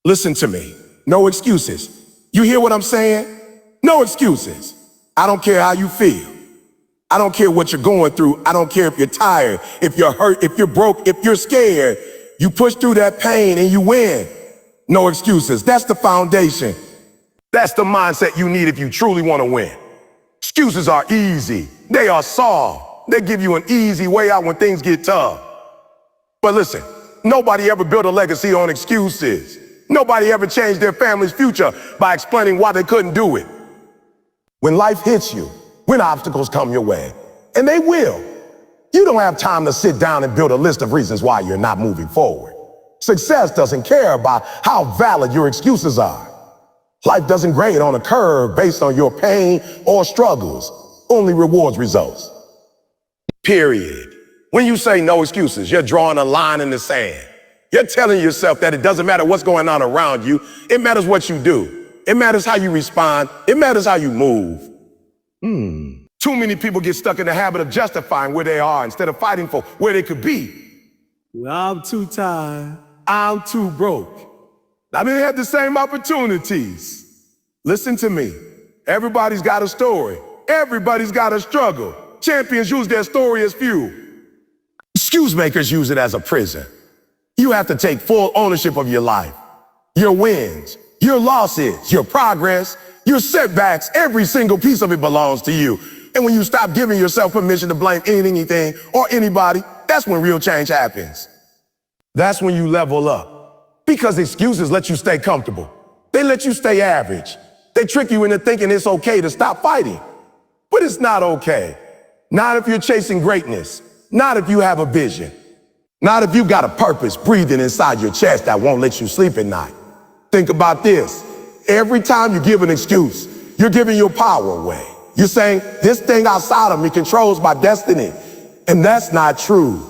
Listen to me. No excuses. You hear what I'm saying? No excuses. I don't care how you feel. I don't care what you're going through. I don't care if you're tired, if you're hurt, if you're broke, if you're scared. You push through that pain and you win. No excuses. That's the foundation. That's the mindset you need if you truly want to win. Excuses are easy. They are soft. They give you an easy way out when things get tough. But listen, nobody ever built a legacy on excuses. Nobody ever changed their family's future by explaining why they couldn't do it. When life hits you, when obstacles come your way, and they will, you don't have time to sit down and build a list of reasons why you're not moving forward. Success doesn't care about how valid your excuses are. Life doesn't grade on a curve based on your pain or struggles, only rewards results. Period. When you say no excuses, you're drawing a line in the sand. You're telling yourself that it doesn't matter what's going on around you. It matters what you do. It matters how you respond. It matters how you move. Too many people get stuck in the habit of justifying where they are instead of fighting for where they could be. Well, I'm too tired. I'm too broke. I didn't have the same opportunities. Listen to me. Everybody's got a story. Everybody's got a struggle. Champions use their story as fuel. Excuse makers use it as a prison. You have to take full ownership of your life, your wins, your losses, your progress, your setbacks. Every single piece of it belongs to you. And when you stop giving yourself permission to blame anything or anybody, that's when real change happens. That's when you level up. Because excuses let you stay comfortable. They let you stay average. They trick you into thinking it's okay to stop fighting. But it's not okay. Not if you're chasing greatness. Not if you have a vision. Not if you got a purpose breathing inside your chest that won't let you sleep at night. Think about this. Every time you give an excuse, you're giving your power away. You're saying, this thing outside of me controls my destiny. And that's not true.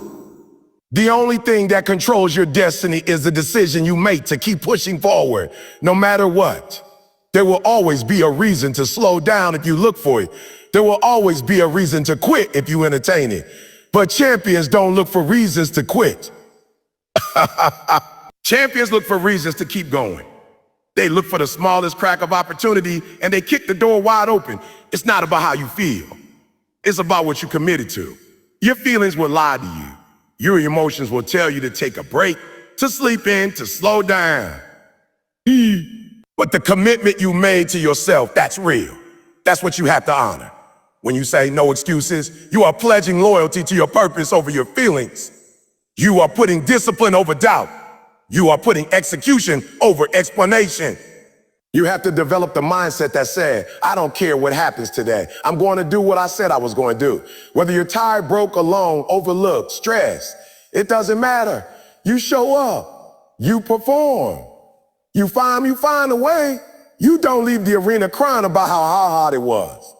The only thing that controls your destiny is the decision you make to keep pushing forward, no matter what. There will always be a reason to slow down if you look for it. There will always be a reason to quit if you entertain it. But champions don't look for reasons to quit. Champions look for reasons to keep going. They look for the smallest crack of opportunity and they kick the door wide open. It's not about how you feel. It's about what you're committed to. Your feelings will lie to you. Your emotions will tell you to take a break, to sleep in, to slow down. But the commitment you made to yourself, that's real. That's what you have to honor. When you say no excuses, you are pledging loyalty to your purpose over your feelings. You are putting discipline over doubt. You are putting execution over explanation. You have to develop the mindset that said, I don't care what happens today. I'm going to do what I said I was going to do. Whether you're tired, broke, alone, overlooked, stressed, it doesn't matter. You show up. You perform. You find a way. You don't leave the arena crying about how hard it was.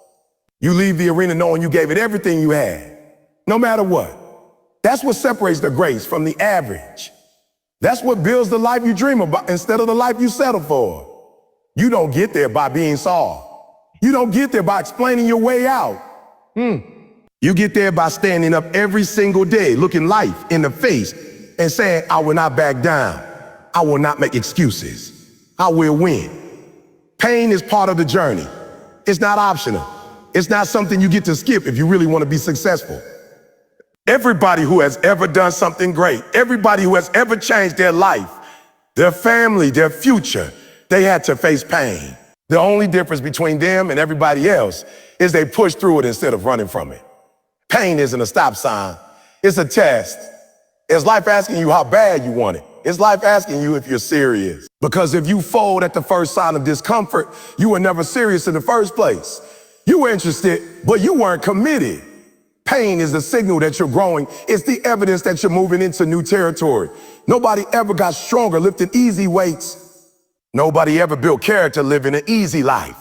You leave the arena knowing you gave it everything you had, no matter what. That's what separates the greats from the average. That's what builds the life you dream about instead of the life you settle for. You don't get there by being soft. You don't get there by explaining your way out. You get there by standing up every single day, looking life in the face and saying, I will not back down. I will not make excuses. I will win. Pain is part of the journey. It's not optional. It's not something you get to skip if you really want to be successful. Everybody who has ever done something great, everybody who has ever changed their life, their family, their future, they had to face pain. The only difference between them and everybody else is they push through it instead of running from it. Pain isn't a stop sign. It's a test. It's life asking you how bad you want it. It's life asking you if you're serious. Because if you fold at the first sign of discomfort, you were never serious in the first place. You were interested, but you weren't committed. Pain is the signal that you're growing. It's the evidence that you're moving into new territory. Nobody ever got stronger lifting easy weights. Nobody ever built character living an easy life.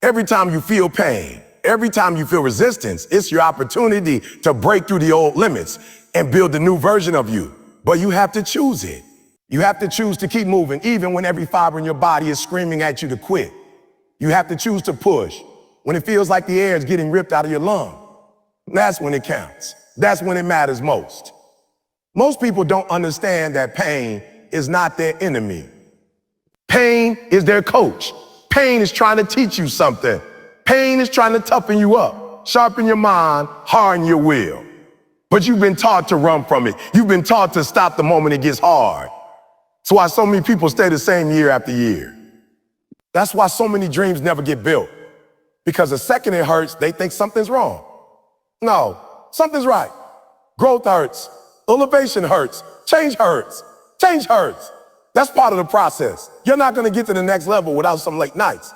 Every time you feel pain, every time you feel resistance, it's your opportunity to break through the old limits and build a new version of you. But you have to choose it. You have to choose to keep moving, even when every fiber in your body is screaming at you to quit. You have to choose to push when it feels like the air is getting ripped out of your lungs. That's when it counts. That's when it matters most. Most people don't understand that pain is not their enemy. Pain is their coach. Pain is trying to teach you something. Pain is trying to toughen you up, sharpen your mind, harden your will. But you've been taught to run from it. You've been taught to stop the moment it gets hard. That's why so many people stay the same year after year. That's why so many dreams never get built. Because the second it hurts, they think something's wrong. No, something's right. Growth hurts. Elevation hurts. Change hurts. Change hurts. That's part of the process. You're not going to get to the next level without some late nights.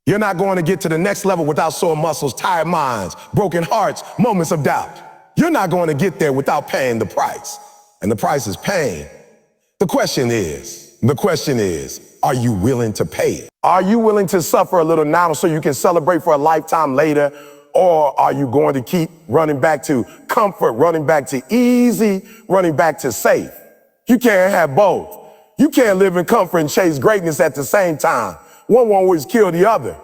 You're not going to get to the next level without sore muscles, tired minds, broken hearts, moments of doubt. You're not going to get there without paying the price. And the price is pain. The question is, are you willing to pay it? Are you willing to suffer a little now so you can celebrate for a lifetime later? Or are you going to keep running back to comfort, running back to easy, running back to safe? You can't have both. You can't live in comfort and chase greatness at the same time. One won't always kill the other.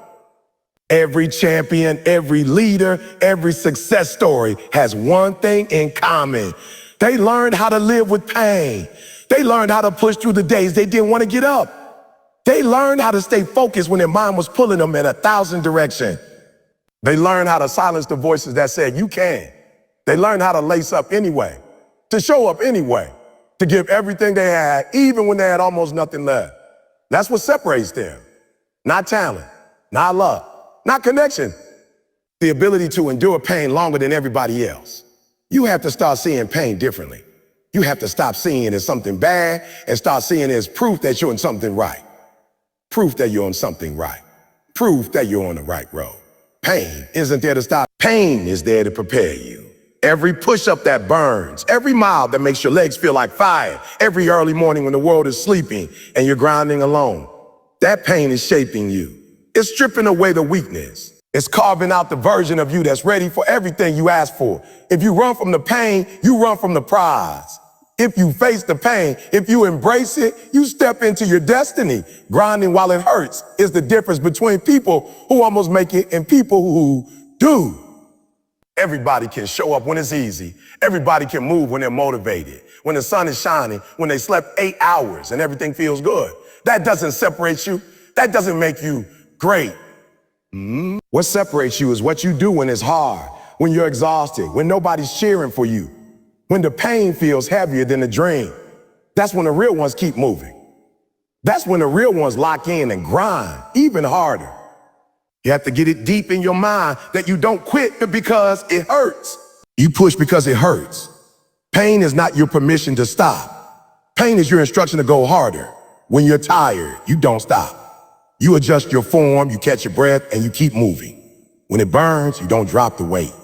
Every champion, every leader, every success story has one thing in common. They learned how to live with pain. They learned how to push through the days they didn't want to get up. They learned how to stay focused when their mind was pulling them in 1,000 directions. They learned how to silence the voices that said, you can. They learned how to lace up anyway, to show up anyway, to give everything they had, even when they had almost nothing left. That's what separates them. Not talent, not luck, not connection. The ability to endure pain longer than everybody else. You have to start seeing pain differently. You have to stop seeing it as something bad and start seeing it as proof that you're in something right. Proof that you're on something right. Proof that you're on the right road. Pain isn't there to stop. Pain is there to prepare you. Every push-up that burns, every mile that makes your legs feel like fire, every early morning when the world is sleeping and you're grinding alone, that pain is shaping you. It's stripping away the weakness. It's carving out the version of you that's ready for everything you ask for. If you run from the pain, you run from the prize. If you face the pain, if you embrace it, you step into your destiny. Grinding while it hurts is the difference between people who almost make it and people who do. Everybody can show up when it's easy. Everybody can move when they're motivated. When the sun is shining, when they slept 8 hours and everything feels good. That doesn't separate you. That doesn't make you great. What separates you is what you do when it's hard, when you're exhausted, when nobody's cheering for you, when the pain feels heavier than the dream. That's when the real ones keep moving. That's when the real ones lock in and grind even harder. You have to get it deep in your mind that you don't quit because it hurts. You push because it hurts. Pain is not your permission to stop. Pain is your instruction to go harder. When you're tired, you don't stop. You adjust your form, you catch your breath, and you keep moving. When it burns, you don't drop the weight.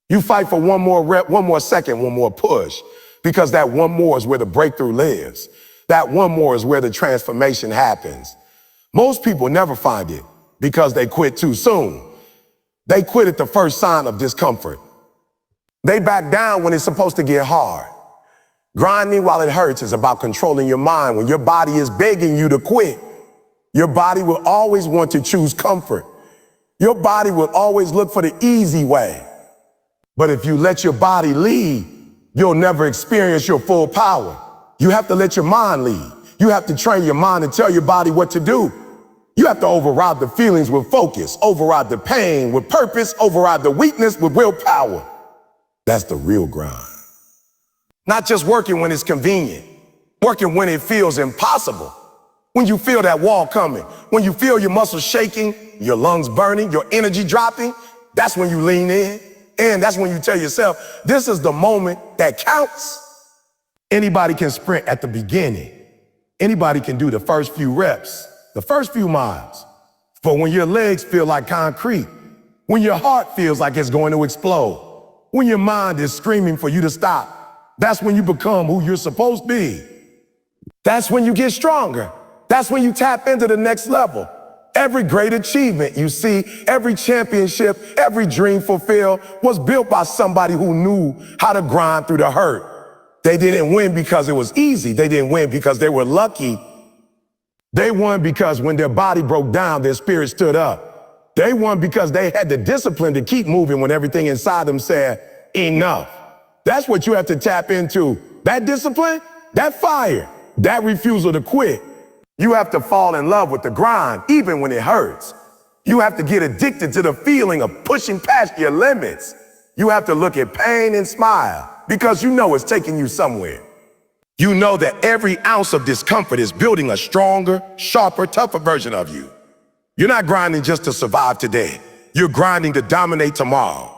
You fight for one more rep, one more second, one more push, because that one more is where the breakthrough lives. That one more is where the transformation happens. Most people never find it because they quit too soon. They quit at the first sign of discomfort. They back down when it's supposed to get hard. Grinding while it hurts is about controlling your mind. When your body is begging you to quit, your body will always want to choose comfort. Your body will always look for the easy way. But if you let your body lead, you'll never experience your full power. You have to let your mind lead. You have to train your mind and tell your body what to do. You have to override the feelings with focus, override the pain with purpose, override the weakness with willpower. That's the real grind. Not just working when it's convenient, working when it feels impossible. When you feel that wall coming, when you feel your muscles shaking, your lungs burning, your energy dropping, that's when you lean in. And that's when you tell yourself, this is the moment that counts. Anybody can sprint at the beginning. Anybody can do the first few reps, the first few miles. But when your legs feel like concrete, when your heart feels like it's going to explode, when your mind is screaming for you to stop, that's when you become who you're supposed to be. That's when you get stronger. That's when you tap into the next level. Every great achievement you see, every championship, every dream fulfilled was built by somebody who knew how to grind through the hurt. They didn't win because it was easy. They didn't win because they were lucky. They won because when their body broke down, their spirit stood up. They won because they had the discipline to keep moving when everything inside them said, enough. That's what you have to tap into. That discipline, that fire, that refusal to quit. You have to fall in love with the grind, even when it hurts. You have to get addicted to the feeling of pushing past your limits. You have to look at pain and smile because you know it's taking you somewhere. You know that every ounce of discomfort is building a stronger, sharper, tougher version of you. You're not grinding just to survive today. You're grinding to dominate tomorrow.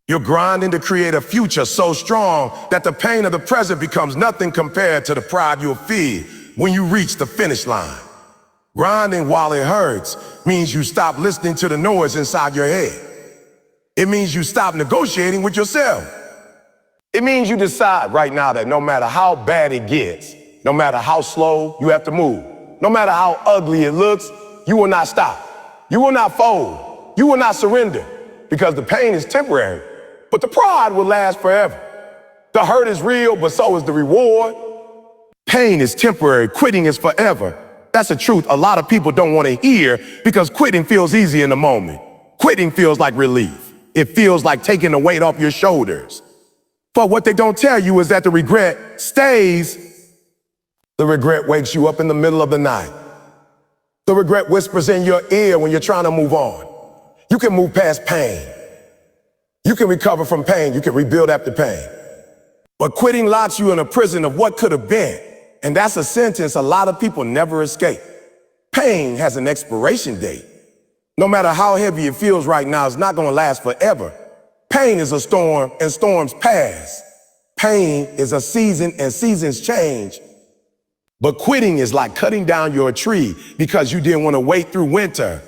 You're grinding to create a future so strong that the pain of the present becomes nothing compared to the pride you'll feel when you reach the finish line. Grinding while it hurts means you stop listening to the noise inside your head. It means you stop negotiating with yourself. It means you decide right now that no matter how bad it gets, no matter how slow you have to move, no matter how ugly it looks, you will not stop. You will not fold. You will not surrender because the pain is temporary, but the pride will last forever. The hurt is real, but so is the reward. Pain is temporary. Quitting is forever. That's a truth a lot of people don't want to hear because quitting feels easy in the moment. Quitting feels like relief. It feels like taking the weight off your shoulders. But what they don't tell you is that the regret stays. The regret wakes you up in the middle of the night. The regret whispers in your ear when you're trying to move on. You can move past pain. You can recover from pain. You can rebuild after pain. But quitting locks you in a prison of what could have been. And that's a sentence a lot of people never escape. Pain has an expiration date. No matter how heavy it feels right now, it's not going to last forever. Pain is a storm, and storms pass. Pain is a season, and seasons change. But quitting is like cutting down your tree because you didn't want to wait through winter.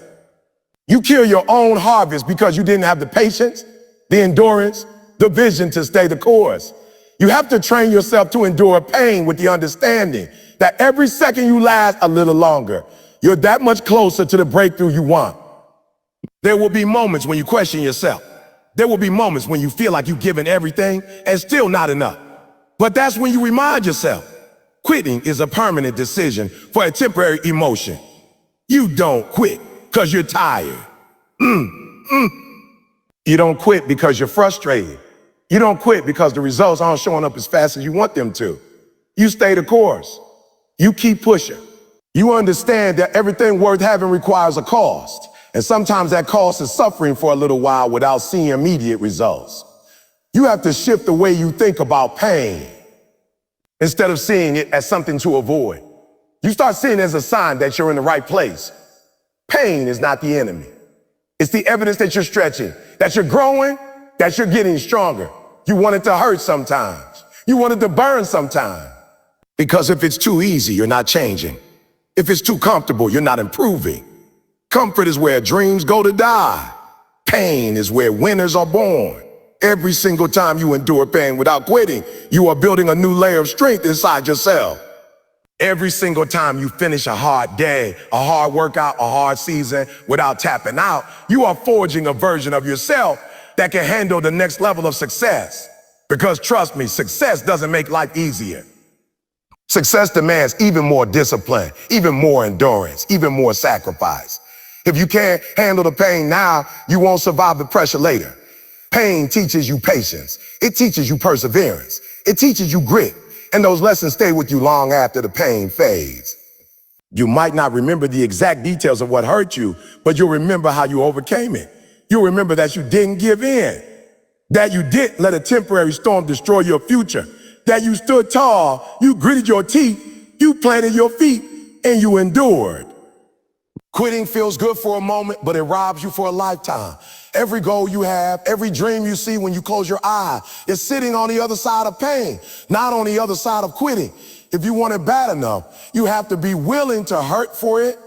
You kill your own harvest because you didn't have the patience, the endurance, the vision to stay the course. You have to train yourself to endure pain with the understanding that every second you last a little longer, you're that much closer to the breakthrough you want. There will be moments when you question yourself. There will be moments when you feel like you've given everything and still not enough. But that's when you remind yourself, quitting is a permanent decision for a temporary emotion. You don't quit because you're tired. You don't quit because you're frustrated. You don't quit because the results aren't showing up as fast as you want them to. You stay the course. You keep pushing. You understand that everything worth having requires a cost. And sometimes that cost is suffering for a little while without seeing immediate results. You have to shift the way you think about pain instead of seeing it as something to avoid. You start seeing it as a sign that you're in the right place. Pain is not the enemy. It's the evidence that you're stretching, that you're growing, that you're getting stronger. You want it to hurt sometimes. You want it to burn sometimes. Because if it's too easy, you're not changing. If it's too comfortable, you're not improving. Comfort is where dreams go to die. Pain is where winners are born. Every single time you endure pain without quitting, you are building a new layer of strength inside yourself. Every single time you finish a hard day, a hard workout, a hard season without tapping out, you are forging a version of yourself that can handle the next level of success. Because trust me, success doesn't make life easier. Success demands even more discipline, even more endurance, even more sacrifice. If you can't handle the pain now, you won't survive the pressure later. Pain teaches you patience. It teaches you perseverance. It teaches you grit. And those lessons stay with you long after the pain fades. You might not remember the exact details of what hurt you, but you'll remember how you overcame it. You'll remember that you didn't give in, that you didn't let a temporary storm destroy your future, that you stood tall, you gritted your teeth, you planted your feet, and you endured. Quitting feels good for a moment, but it robs you for a lifetime. Every goal you have, every dream you see when you close your eye is sitting on the other side of pain, not on the other side of quitting. If you want it bad enough, you have to be willing to hurt for it.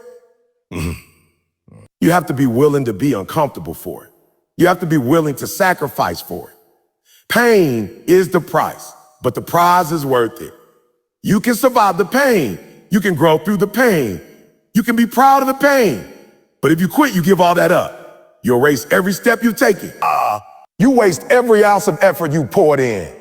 You have to be willing to be uncomfortable for it. You have to be willing to sacrifice for it. Pain is the price, but the prize is worth it. You can survive the pain. You can grow through the pain. You can be proud of the pain. But if you quit, you give all that up. You erase every step you've taken. You waste every ounce of effort you poured in.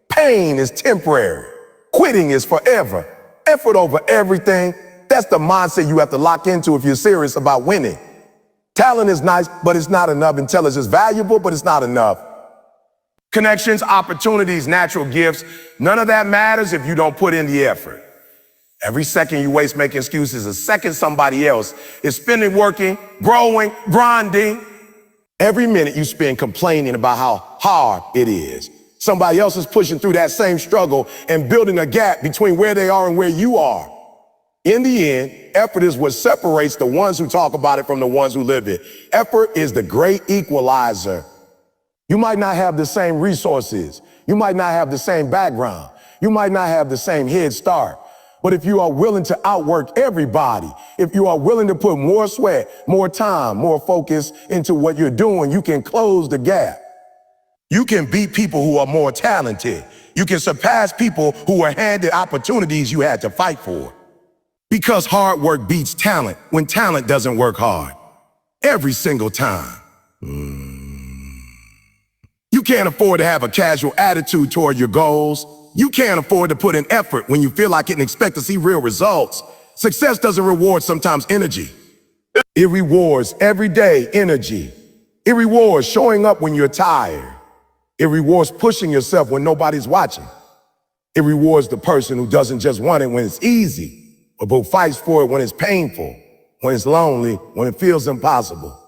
Pain is temporary. Quitting is forever. Effort over everything. That's the mindset you have to lock into if you're serious about winning. Talent is nice, but it's not enough. Intelligence is valuable, but it's not enough. Connections, opportunities, natural gifts, none of that matters if you don't put in the effort. Every second you waste making excuses, a second somebody else is spending working, growing, grinding. Every minute you spend complaining about how hard it is. Somebody else is pushing through that same struggle and building a gap between where they are and where you are. In the end, effort is what separates the ones who talk about it from the ones who live it. Effort is the great equalizer. You might not have the same resources. You might not have the same background. You might not have the same head start. But if you are willing to outwork everybody, if you are willing to put more sweat, more time, more focus into what you're doing, you can close the gap. You can beat people who are more talented. You can surpass people who were handed opportunities you had to fight for. Because hard work beats talent when talent doesn't work hard. Every single time. You can't afford to have a casual attitude toward your goals. You can't afford to put in effort when you feel like it and expect to see real results. Success doesn't reward sometimes energy. It rewards everyday energy. It rewards showing up when you're tired. It rewards pushing yourself when nobody's watching. It rewards the person who doesn't just want it when it's easy, but who fights for it when it's painful, when it's lonely, when it feels impossible.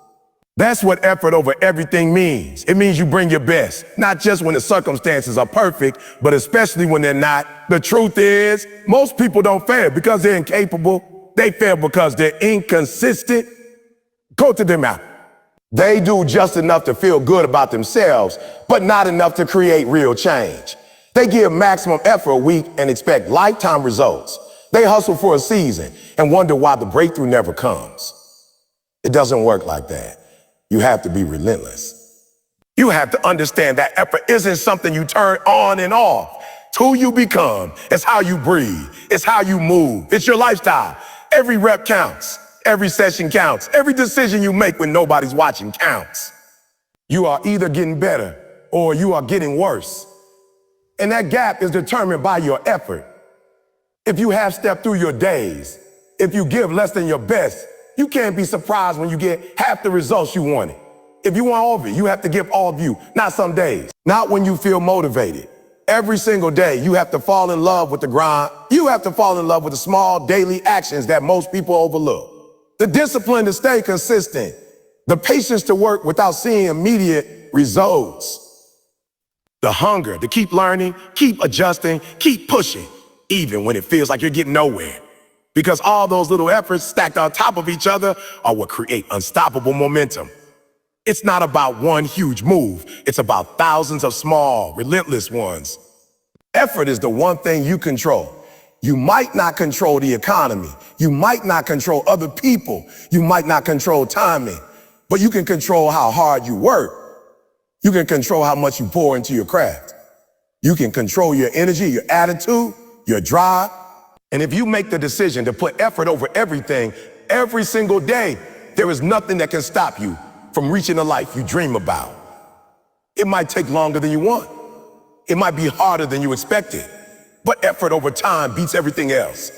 That's what effort over everything means. It means you bring your best, not just when the circumstances are perfect, but especially when they're not. The truth is, most people don't fail because they're incapable. They fail because they're inconsistent. Go to them out. They do just enough to feel good about themselves, but not enough to create real change. They give maximum effort a week and expect lifetime results. They hustle for a season and wonder why the breakthrough never comes. It doesn't work like that. You have to be relentless. You have to understand that effort isn't something you turn on and off. It's who you become. It's how you breathe. It's how you move. It's your lifestyle. Every rep counts. Every session counts. Every decision you make when nobody's watching counts. You are either getting better or you are getting worse. And that gap is determined by your effort. If you half step through your days, if you give less than your best, you can't be surprised when you get half the results you wanted. If you want all of it, you have to give all of you, not some days, not when you feel motivated. Every single day, you have to fall in love with the grind. You have to fall in love with the small daily actions that most people overlook. The discipline to stay consistent, the patience to work without seeing immediate results, the hunger to keep learning, keep adjusting, keep pushing, even when it feels like you're getting nowhere. Because all those little efforts stacked on top of each other are what create unstoppable momentum. It's not about one huge move. It's about thousands of small, relentless ones. Effort is the one thing you control. You might not control the economy. You might not control other people. You might not control timing, but you can control how hard you work. You can control how much you pour into your craft. You can control your energy, your attitude, your drive. And if you make the decision to put effort over everything every single day, there is nothing that can stop you from reaching the life you dream about. It might take longer than you want. It might be harder than you expected, but effort over time beats everything else.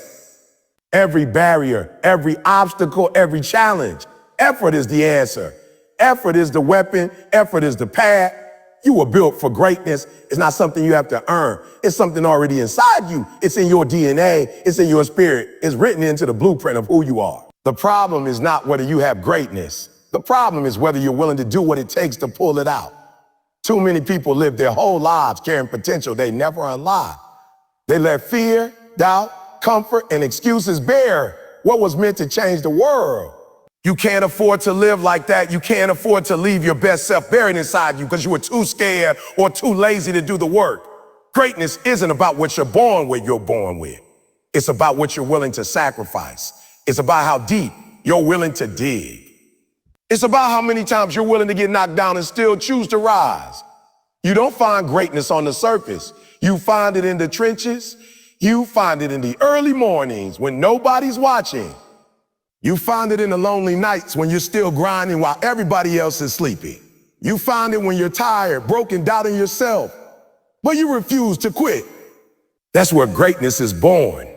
Every barrier, every obstacle, every challenge, effort is the answer. Effort is the weapon. Effort is the path. You were built for greatness. It's not something you have to earn. It's something already inside you. It's in your DNA. It's in your spirit. It's written into the blueprint of who you are. The problem is not whether you have greatness. The problem is whether you're willing to do what it takes to pull it out. Too many people live their whole lives carrying potential they never unlocked. They let fear, doubt, comfort, and excuses bear what was meant to change the world. You can't afford to live like that. You can't afford to leave your best self buried inside you because you were too scared or too lazy to do the work. Greatness isn't about what you're born with. It's about what you're willing to sacrifice. It's about how deep you're willing to dig. It's about how many times you're willing to get knocked down and still choose to rise. You don't find greatness on the surface. You find it in the trenches. You find it in the early mornings when nobody's watching. You find it in the lonely nights when you're still grinding while everybody else is sleeping. You find it when you're tired, broken, doubting yourself, but you refuse to quit. That's where greatness is born.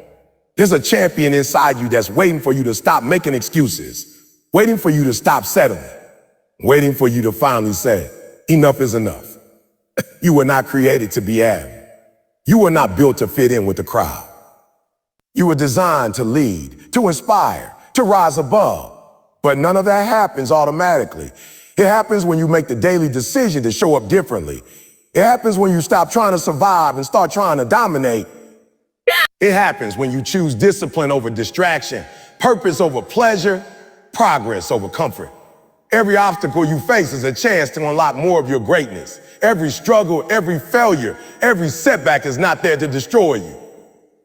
There's a champion inside you that's waiting for you to stop making excuses, waiting for you to stop settling, waiting for you to finally say, enough is enough. You were not created to be average. You were not built to fit in with the crowd. You were designed to lead, to inspire, to rise above. But none of that happens automatically. It happens when you make the daily decision to show up differently. It happens when you stop trying to survive and start trying to dominate. It happens when you choose discipline over distraction, purpose over pleasure, progress over comfort. Every obstacle you face is a chance to unlock more of your greatness. Every struggle, every failure, every setback is not there to destroy you.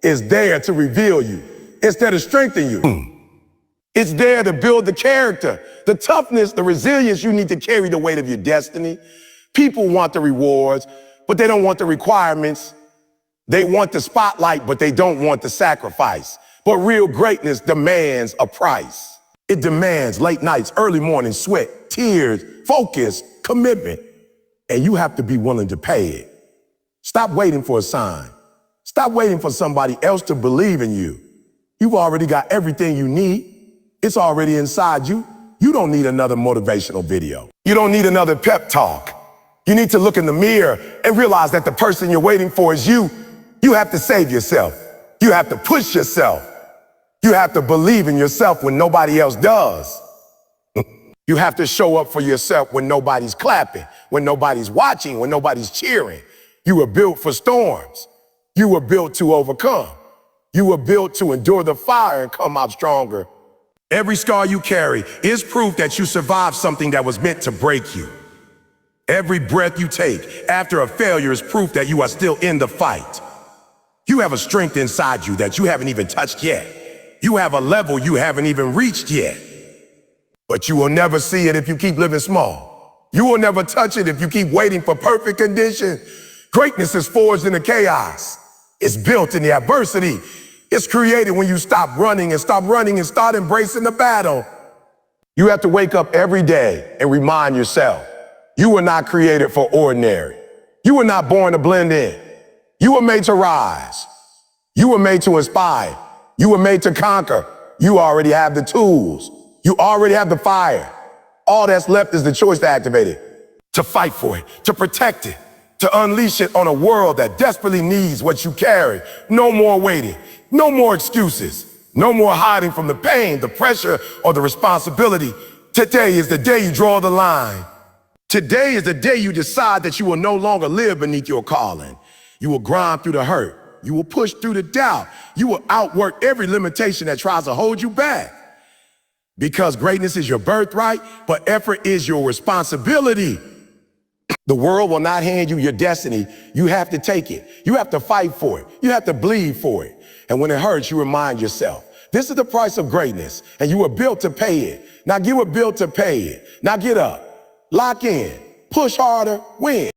It's there to reveal you. It's there to strengthen you. It's there to build the character, the toughness, the resilience you need to carry the weight of your destiny. People want the rewards, but they don't want the requirements. They want the spotlight, but they don't want the sacrifice. But real greatness demands a price. It demands late nights, early morning sweat, tears, focus, commitment. And you have to be willing to pay it. Stop waiting for a sign. Stop waiting for somebody else to believe in you. You've already got everything you need. It's already inside you. You don't need another motivational video. You don't need another pep talk. You need to look in the mirror and realize that the person you're waiting for is you. You have to save yourself. You have to push yourself. You have to believe in yourself when nobody else does. You have to show up for yourself when nobody's clapping, when nobody's watching, when nobody's cheering. You were built for storms. You were built to overcome. You were built to endure the fire and come out stronger. Every scar you carry is proof that you survived something that was meant to break you. Every breath you take after a failure is proof that you are still in the fight. You have a strength inside you that you haven't even touched yet. You have a level you haven't even reached yet. But you will never see it if you keep living small. You will never touch it if you keep waiting for perfect condition. Greatness is forged in the chaos. It's built in the adversity. It's created when you stop running and start embracing the battle. You have to wake up every day and remind yourself, you were not created for ordinary. You were not born to blend in. You were made to rise. You were made to inspire. You were made to conquer. You already have the tools. You already have the fire. All that's left is the choice to activate it, to fight for it, to protect it, to unleash it on a world that desperately needs what you carry. No more waiting. No more excuses. No more hiding from the pain, the pressure, or the responsibility. Today is the day you draw the line. Today is the day you decide that you will no longer live beneath your calling. You will grind through the hurt. You will push through the doubt. You will outwork every limitation that tries to hold you back. Because greatness is your birthright, but effort is your responsibility. The world will not hand you your destiny. You have to take it. You have to fight for it. You have to bleed for it. And when it hurts, you remind yourself, this is the price of greatness, and you were built to pay it. Now you were built to pay it. Now get up, lock in, push harder, win.